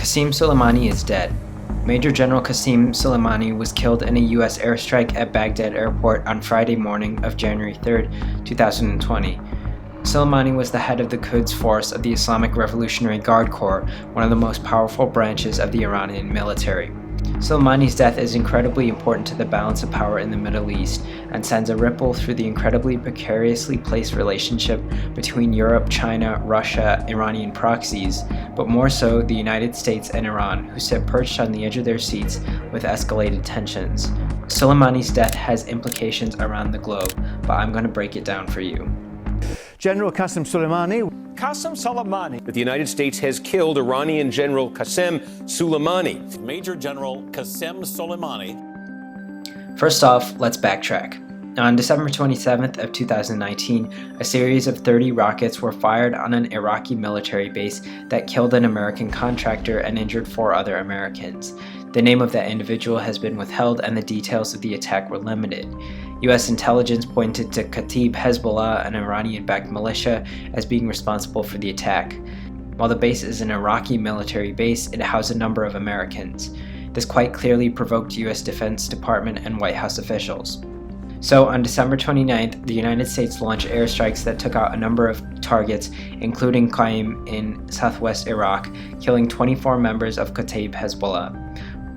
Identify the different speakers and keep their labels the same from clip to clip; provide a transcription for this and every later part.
Speaker 1: Qassim Suleimani is dead. Major General Qassim Suleimani was killed in a U.S. airstrike at Baghdad airport on Friday morning of January 3, 2020. Suleimani was the head of the Quds Force of the Islamic Revolutionary Guard Corps, one of the most powerful branches of the Iranian military. Soleimani's death is incredibly important to the balance of power in the Middle East and sends a ripple through the incredibly precariously placed relationship between Europe, China, Russia, Iranian proxies, but more so the United States and Iran, who sit perched on the edge of their seats with escalated tensions. Soleimani's death has implications around the globe, but I'm going to break it down for you.
Speaker 2: General Qassim Suleimani.
Speaker 3: Qassim Suleimani. The United States has killed Iranian General Qassim Suleimani.
Speaker 4: Major General Qassim Suleimani.
Speaker 1: First off, let's backtrack. On December 27th of 2019, a series of 30 rockets were fired on an Iraqi military base that killed an American contractor and injured 4 other Americans. The name of that individual has been withheld and the details of the attack were limited. U.S. intelligence pointed to Kataib Hezbollah, an Iranian-backed militia, as being responsible for the attack. While the base is an Iraqi military base, it housed a number of Americans. This quite clearly provoked U.S. Defense Department and White House officials. So on December 29th, the United States launched airstrikes that took out a number of targets, including Qa'im in southwest Iraq, killing 24 members of Kataib Hezbollah.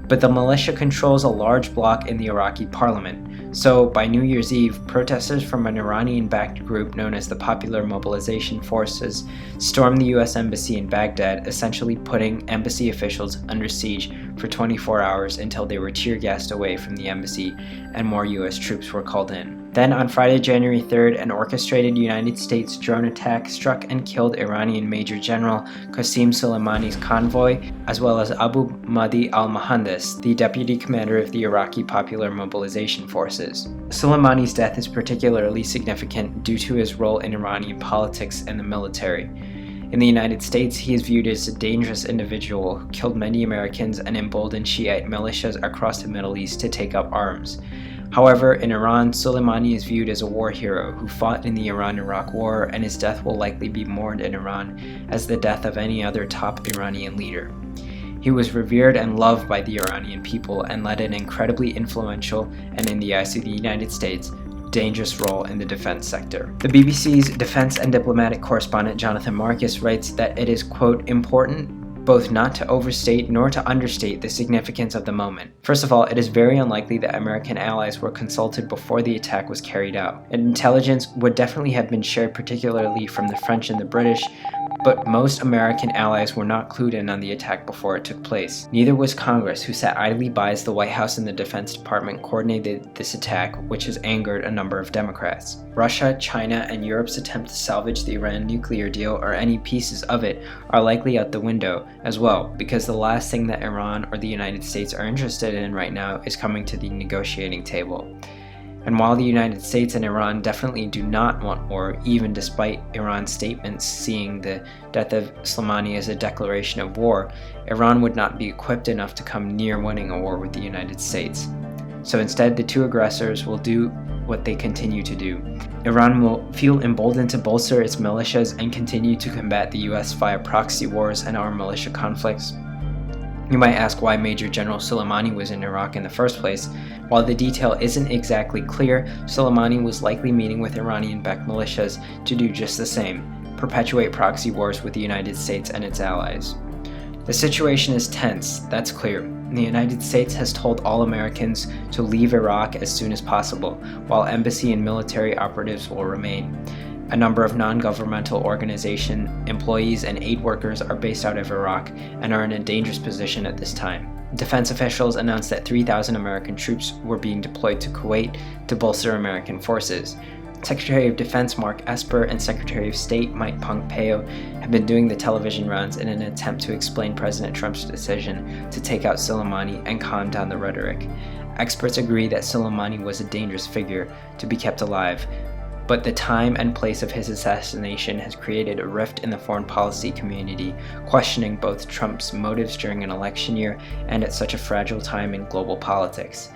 Speaker 1: But the militia controls a large bloc in the Iraqi parliament. So, by New Year's Eve, protesters from an Iranian-backed group known as the Popular Mobilization Forces stormed the U.S. Embassy in Baghdad, essentially putting embassy officials under siege for 24 hours until they were tear-gassed away from the embassy and more U.S. troops were called in. Then, on Friday, January 3rd, an orchestrated United States drone attack struck and killed Iranian Major General Qassim Suleimani's convoy, as well as Abu Mahdi al-Mohandes, the deputy commander of the Iraqi Popular Mobilization Forces. Soleimani's death is particularly significant due to his role in Iranian politics and the military. In the United States, he is viewed as a dangerous individual who killed many Americans and emboldened Shiite militias across the Middle East to take up arms. However, in Iran, Soleimani is viewed as a war hero who fought in the Iran-Iraq War, and his death will likely be mourned in Iran as the death of any other top Iranian leader. He was revered and loved by the Iranian people and led an incredibly influential, and in the eyes of the United States, dangerous role in the defense sector. The BBC's defense and diplomatic correspondent Jonathan Marcus writes that it is, quote, important both not to overstate nor to understate the significance of the moment. First of all, it is very unlikely that American allies were consulted before the attack was carried out. Intelligence would definitely have been shared, particularly from the French and the British, but most American allies were not clued in on the attack before it took place. Neither was Congress, who sat idly by as the White House and the Defense Department coordinated this attack, which has angered a number of Democrats. Russia, China, and Europe's attempt to salvage the Iran nuclear deal or any pieces of it are likely out the window as well, because the last thing that Iran or the United States are interested in right now is coming to the negotiating table. And while the United States and Iran definitely do not want war, even despite Iran's statements seeing the death of Soleimani as a declaration of war, Iran would not be equipped enough to come near winning a war with the United States. So instead, the two aggressors will do what they continue to do. Iran will feel emboldened to bolster its militias and continue to combat the US via proxy wars and armed militia conflicts. You might ask why Major General Suleimani was in Iraq in the first place. While the detail isn't exactly clear, Suleimani was likely meeting with Iranian-backed militias to do just the same, perpetuate proxy wars with the United States and its allies. The situation is tense, that's clear. The United States has told all Americans to leave Iraq as soon as possible, while embassy and military operatives will remain. A number of non-governmental organization employees and aid workers are based out of Iraq and are in a dangerous position at this time. Defense officials announced that 3,000 American troops were being deployed to Kuwait to bolster American forces. Secretary of Defense Mark Esper and Secretary of State Mike Pompeo have been doing the television rounds in an attempt to explain President Trump's decision to take out Soleimani and calm down the rhetoric. Experts agree that Soleimani was a dangerous figure to be kept alive, but the time and place of his assassination has created a rift in the foreign policy community, questioning both Trump's motives during an election year and at such a fragile time in global politics.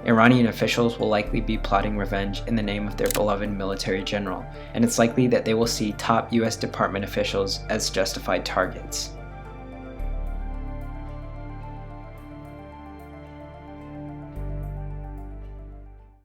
Speaker 1: Iranian officials will likely be plotting revenge in the name of their beloved military general, and it's likely that they will see top US Department officials as justified targets.